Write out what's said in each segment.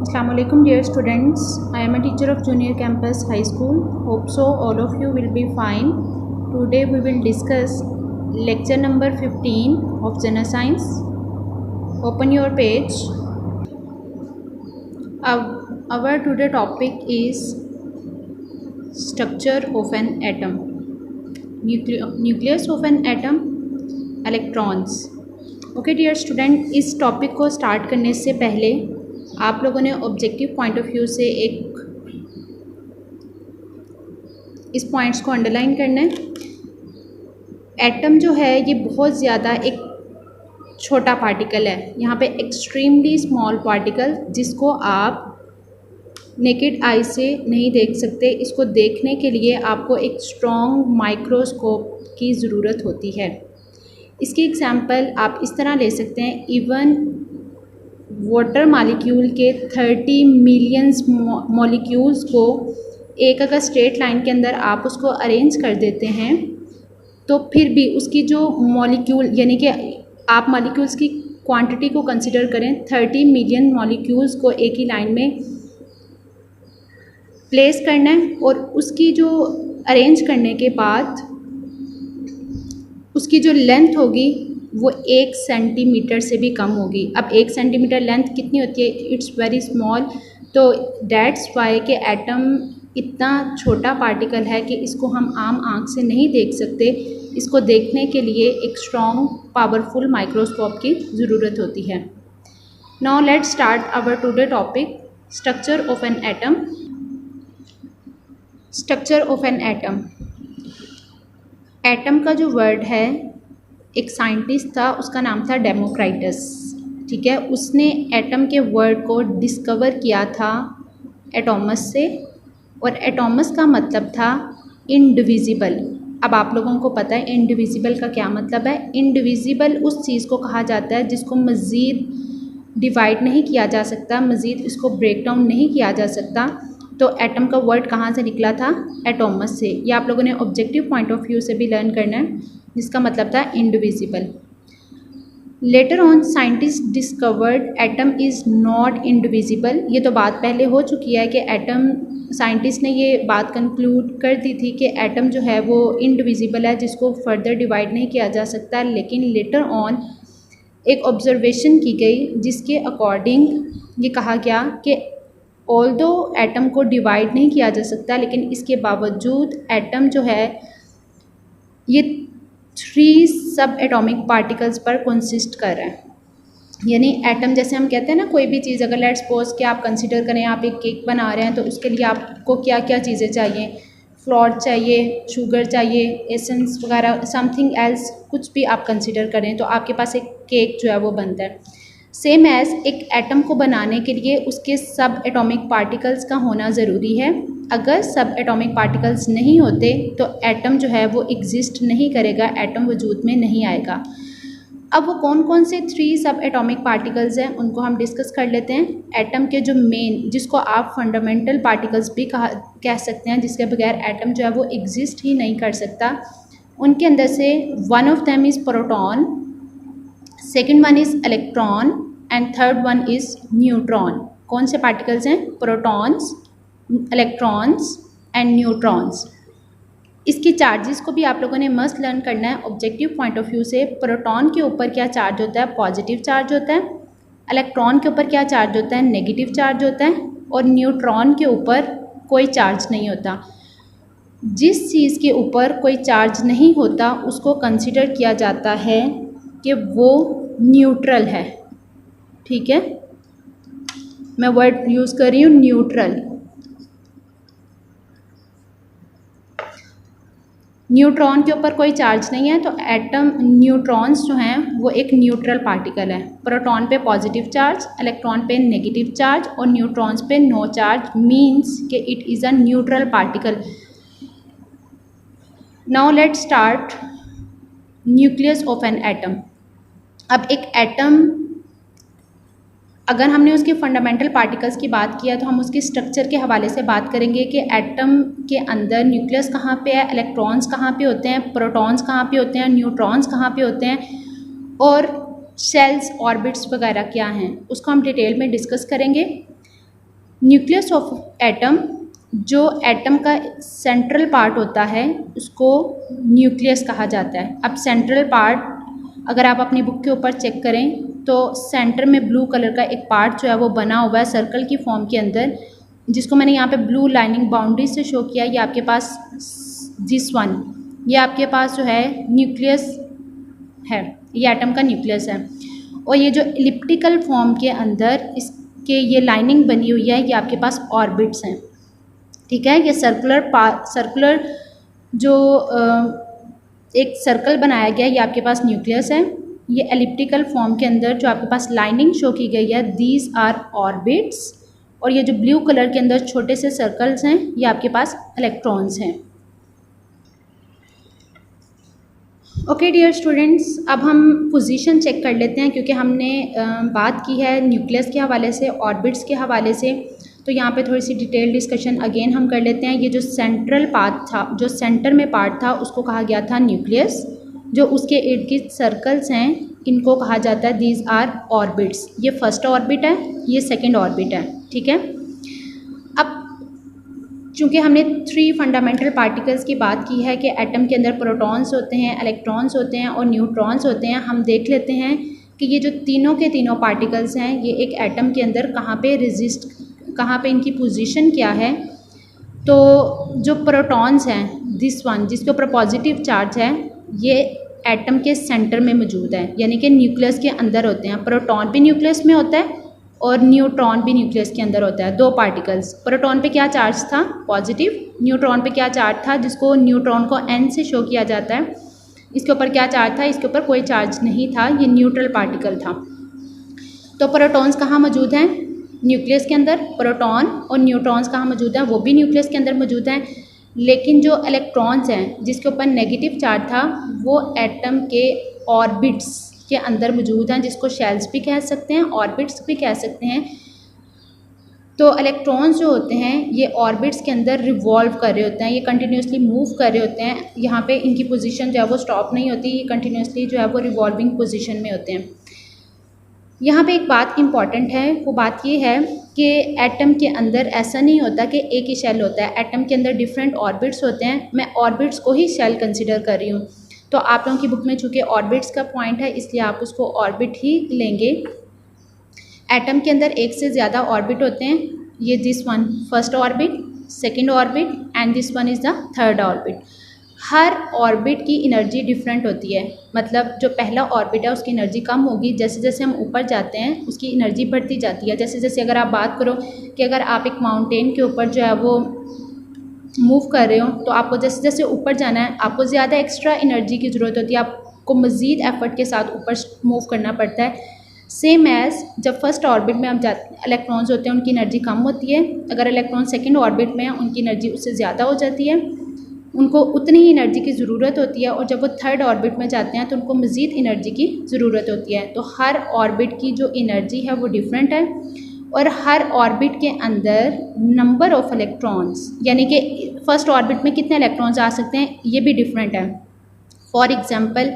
Assalamualaikum dear students. I am a teacher of Junior Campus High School. Hope so all of you will be fine. Today we will discuss lecture number 15 of General Science. Open your page. Our today topic is structure of an atom. Nucleus of an atom, electrons. Okay dear student, इस topic को start करने से पहले आप लोगों ने objective point of view से इस पॉइंट्स को अंडरलाइन करना है। एटम जो है ये बहुत ज़्यादा एक छोटा पार्टिकल है, यहाँ पे एक्सट्रीमली स्मॉल पार्टिकल जिसको आप नेकेड आई से नहीं देख सकते। इसको देखने के लिए आपको एक स्ट्रॉन्ग माइक्रोस्कोप की ज़रूरत होती है। इसकी एग्जांपल आप इस तरह ले सकते हैं, इवन वाटर मॉलिक्यूल के 30 मिलियंस मॉलिक्यूल्स को एक अगर स्ट्रेट लाइन के अंदर आप उसको अरेंज कर देते हैं तो फिर भी उसकी जो मॉलिक्यूल यानी कि आप मॉलिक्यूल्स की क्वांटिटी को कंसिडर करें, 30 मिलियन मॉलिक्यूल्स को एक ही लाइन में प्लेस करना है और उसकी जो अरेंज करने के बाद उसकी जो लेंथ होगी वो 1 सेंटीमीटर से भी कम होगी। अब 1 सेंटीमीटर लेंथ कितनी होती है? It's very small. तो दैट्स वाई कि एटम इतना छोटा पार्टिकल है कि इसको हम आम आँख से नहीं देख सकते। इसको देखने के लिए एक स्ट्रॉन्ग पावरफुल माइक्रोस्कोप की ज़रूरत होती है। Now let's start our today topic, structure of an atom. Structure of an atom, atom का जो वर्ड है, एक साइंटिस्ट था, उसका नाम था डेमोक्राइटस। ठीक है, उसने एटम के वर्ड को डिस्कवर किया था एटॉमस से, और एटॉमस का मतलब था इनडिविजिबल। अब आप लोगों को पता है इनडिविजिबल का क्या मतलब है। इनडिविजिबल उस चीज़ को कहा जाता है जिसको मज़ीद डिवाइड नहीं किया जा सकता, मज़ीद इसको ब्रेक डाउन नहीं किया जा सकता। तो एटम का वर्ड कहाँ से निकला था? एटॉमस से। ये आप लोगों ने ऑब्जेक्टिव पॉइंट ऑफ व्यू से भी लर्न करना है, जिसका मतलब था indivisible. Later on scientist discovered atom is not indivisible. ये तो बात पहले हो चुकी है कि एटम, साइंटिस्ट ने ये बात कंक्लूड कर दी थी कि एटम जो है वो इनडिविजिबल है, जिसको फर्दर डिवाइड नहीं किया जा सकता। लेकिन लेटर ऑन एक ऑब्जर्वेशन की गई जिसके अकॉर्डिंग ये कहा गया कि ऑल्दो एटम को डिवाइड नहीं किया जा सकता, लेकिन इसके बावजूद एटम जो है ये 3 सब एटॉमिक पार्टिकल्स पर कंसिस्ट कर रहा है। यानी एटम, जैसे हम कहते हैं ना, कोई भी चीज़ अगर लेट्स सपोज कि आप कंसिडर करें, आप एक केक बना रहे हैं तो उसके लिए आपको क्या क्या चीज़ें चाहिए? फ्लोर चाहिए, शुगर चाहिए, एसेंस वगैरह, समथिंग एल्स, कुछ भी आप कंसिडर करें तो आपके पास एक केक जो है वो बनता है। सेम एज एक एटम को बनाने के लिए उसके सब एटॉमिक पार्टिकल्स का होना ज़रूरी है। अगर सब एटॉमिक पार्टिकल्स नहीं होते तो एटम जो है वो एग्जिस्ट नहीं करेगा, एटम वजूद में नहीं आएगा। अब वो कौन कौन से 3 सब एटॉमिक पार्टिकल्स हैं उनको हम डिस्कस कर लेते हैं। एटम के जो मेन, जिसको आप फंडामेंटल पार्टिकल्स भी कह सकते हैं, जिसके बगैर एटम जो है वो एग्जिस्ट ही नहीं कर सकता, उनके अंदर से one of them is proton, second one is electron and third one is neutron. कौन से पार्टिकल्स हैं? Protons, electrons and neutrons. इसकी चार्जेस को भी आप लोगों ने मस्ट लर्न करना है ऑब्जेक्टिव पॉइंट ऑफ व्यू से। प्रोटॉन के ऊपर क्या चार्ज होता है? पॉजिटिव चार्ज होता है। इलेक्ट्रॉन के ऊपर क्या चार्ज होता है? नेगेटिव चार्ज होता है। और न्यूट्रॉन के ऊपर कोई चार्ज नहीं होता। जिस चीज़ के ऊपर कोई चार्ज नहीं होता उसको कंसिडर किया जाता है कि वो न्यूट्रल है। ठीक है, मैं वर्ड यूज़ कर रही हूँ न्यूट्रल। न्यूट्रॉन के ऊपर कोई चार्ज नहीं है तो एटम, न्यूट्रॉन्स जो हैं वो एक न्यूट्रल पार्टिकल है। प्रोटॉन पे पॉजिटिव चार्ज, इलेक्ट्रॉन पे नेगेटिव चार्ज और न्यूट्रॉन्स पे नो चार्ज, मीन्स कि it is a neutral particle. Now let's start nucleus of an atom. अब एक एटम, अगर हमने उसके फंडामेंटल पार्टिकल्स की बात किया तो हम उसके स्ट्रक्चर के हवाले से बात करेंगे कि एटम के अंदर न्यूक्लियस कहाँ पे है, इलेक्ट्रॉन्स कहाँ पे होते हैं, प्रोटॉन्स कहाँ पे होते हैं, न्यूट्रॉन्स कहाँ पे होते हैं, और शेल्स, ऑर्बिट्स वगैरह क्या हैं, उसको हम डिटेल में डिस्कस करेंगे। न्यूक्लियस ऑफ एटम, जो एटम का सेंट्रल पार्ट होता है उसको न्यूक्लियस कहा जाता है। अब सेंट्रल पार्ट अगर आप अपनी बुक के ऊपर चेक करें तो सेंटर में ब्लू कलर का एक पार्ट जो है वो बना हुआ है सर्कल की फॉर्म के अंदर, जिसको मैंने यहाँ पे ब्लू लाइनिंग बाउंड्री से शो किया। ये आपके पास दिस वन, ये आपके पास जो है न्यूक्लियस है, ये एटम का न्यूक्लियस है। और ये जो एलिप्टिकल फॉर्म के अंदर इसके ये लाइनिंग बनी हुई है, ये आपके पास ऑर्बिट्स हैं, ठीक है। ये सर्कुलर जो एक सर्कल बनाया गया, ये आपके पास न्यूक्लियस है। ये एलिप्टिकल फॉर्म के अंदर जो आपके पास लाइनिंग शो की गई है, दीज आर ऑर्बिट्स। और ये जो ब्लू कलर के अंदर छोटे से सर्कल्स हैं, ये आपके पास इलेक्ट्रॉन्स हैं। ओके डियर स्टूडेंट्स, अब हम पोजीशन चेक कर लेते हैं, क्योंकि हमने बात की है न्यूक्लियस के हवाले से, ऑर्बिट्स के हवाले से, तो यहाँ पे थोड़ी सी डिटेल डिस्कशन अगेन हम कर लेते हैं। ये जो सेंट्रल पार्ट था, जो सेंटर में पार्ट था, उसको कहा गया था न्यूक्लियस। जो उसके इर्द गिर्द सर्कल्स हैं, इनको कहा जाता है दीज आर ऑर्बिट्स। ये फर्स्ट ऑर्बिट है, ये सेकेंड ऑर्बिट है, ठीक है। अब चूँकि हमने 3 फंडामेंटल पार्टिकल्स की बात की है कि एटम के अंदर प्रोटॉन्स होते हैं, इलेक्ट्रॉन्स होते हैं और न्यूट्रॉन्स होते हैं, हम देख लेते हैं कि ये जो तीनों के तीनों पार्टिकल्स हैं, ये एक एटम के अंदर कहाँ पे इनकी पोजीशन क्या है। तो जो प्रोटॉन्स हैं, दिस वन जिसके ऊपर पॉजिटिव चार्ज है, ये एटम के सेंटर में मौजूद है, यानी कि न्यूक्लियस के अंदर होते हैं। प्रोटॉन भी न्यूक्लियस में होता है और न्यूट्रॉन भी न्यूक्लियस के अंदर होता है, 2 पार्टिकल्स। प्रोटॉन पे क्या चार्ज था? पॉजिटिव। न्यूट्रॉन पे क्या चार्ज था, जिसको न्यूट्रॉन को N से शो किया जाता है, इसके ऊपर क्या चार्ज था? इसके ऊपर कोई चार्ज नहीं था, ये न्यूट्रल पार्टिकल था। तो प्रोटॉन्स कहाँ मौजूद हैं? न्यूक्लियस के अंदर। प्रोटॉन और न्यूट्रॉन्स कहाँ मौजूद हैं? वो भी न्यूक्लियस के अंदर मौजूद हैं। लेकिन जो इलेक्ट्रॉन्स हैं, जिसके ऊपर नेगेटिव चार्ज था, वो एटम के ऑर्बिट्स के अंदर मौजूद हैं, जिसको शेल्स भी कह सकते हैं, ऑर्बिट्स भी कह सकते हैं। तो इलेक्ट्रॉन्स जो होते हैं, ये ऑर्बिट्स के अंदर रिवॉल्व कर रहे होते हैं, ये कंटिन्यूसली मूव कर रहे होते हैं। यहाँ पे इनकी पोजीशन जो है वो स्टॉप नहीं होती, ये कंटिन्यूसली जो है वो रिवॉल्विंग पोजीशन में होते हैं। यहाँ पे एक बात इम्पॉर्टेंट है, वो बात ये है कि एटम के अंदर ऐसा नहीं होता कि एक ही शेल होता है। एटम के अंदर डिफरेंट ऑर्बिट्स होते हैं। मैं ऑर्बिट्स को ही शेल कंसिडर कर रही हूँ, तो आप लोगों की बुक में चूँकि ऑर्बिट्स का पॉइंट है, इसलिए आप उसको ऑर्बिट ही लेंगे। एटम के अंदर एक से ज़्यादा ऑर्बिट होते हैं। ये this one first orbit, second orbit and this one is the third orbit. Her orbit की एनर्जी डिफरेंट होती है, मतलब जो पहला ऑर्बिट है उसकी एनर्जी कम होगी, जैसे जैसे हम ऊपर जाते हैं उसकी एनर्जी बढ़ती जाती है। जैसे जैसे अगर आप बात करो कि अगर आप एक माउंटेन के ऊपर जो है वो मूव कर रहे हो, तो आपको जैसे जैसे ऊपर जाना है, आपको ज़्यादा एक्स्ट्रा एनर्जी की ज़रूरत होती है, आपको मज़ीद एफर्ट के साथ ऊपर मूव करना पड़ता है। सेम एज़ जब फर्स्ट ऑर्बिट में हम जाते, इलेक्ट्रॉन्स होते हैं, उनकी एनर्जी कम होती है। अगर इलेक्ट्रॉन सेकेंड ऑर्बिट में है, उनकी एनर्जी उससे ज़्यादा हो जाती है, उनको उतनी ही एनर्जी की ज़रूरत होती है। और जब वो थर्ड ऑर्बिट में जाते हैं तो उनको मज़ीद एनर्जी की ज़रूरत होती है। तो हर ऑर्बिट की जो एनर्जी है वो डिफरेंट है, और हर ऑर्बिट के अंदर नंबर ऑफ़ इलेक्ट्रॉन्स, यानी कि फर्स्ट ऑर्बिट में कितने इलेक्ट्रॉन्स आ सकते हैं, ये भी डिफरेंट है। फॉर एग्ज़ाम्पल,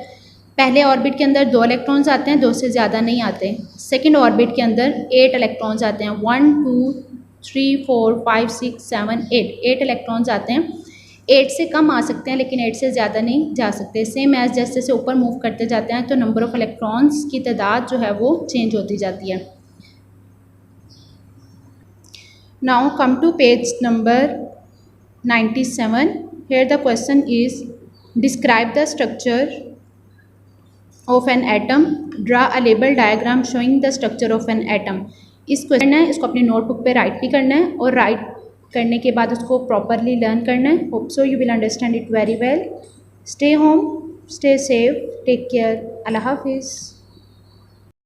पहले ऑर्बिट के अंदर 2 इलेक्ट्रॉन्स आते हैं, 2 से ज़्यादा नहीं आते। सेकेंड ऑर्बिट के अंदर 8 इलेक्ट्रॉन्स आते हैं, 1 2 3 4 5 6 7 8 इलेक्ट्रॉन्स आते हैं। 8 से कम आ सकते हैं, लेकिन 8 से ज़्यादा नहीं जा सकते। सेम एज जैसे जैसे ऊपर मूव करते जाते हैं तो नंबर ऑफ़ इलेक्ट्रॉन्स की तादाद जो है वो चेंज होती जाती है। Now come to page number 97। Here the question is describe the structure of an atom, draw a label diagram showing the structure of an atom. इस क्वेश्चन है, इसको अपनी नोटबुक पे राइट भी करना है, और राइट करने के बाद उसको प्रॉपरली लर्न करना है। Hope so you will understand it very well. Stay home, stay safe, take care. अल्लाह हाफिज़।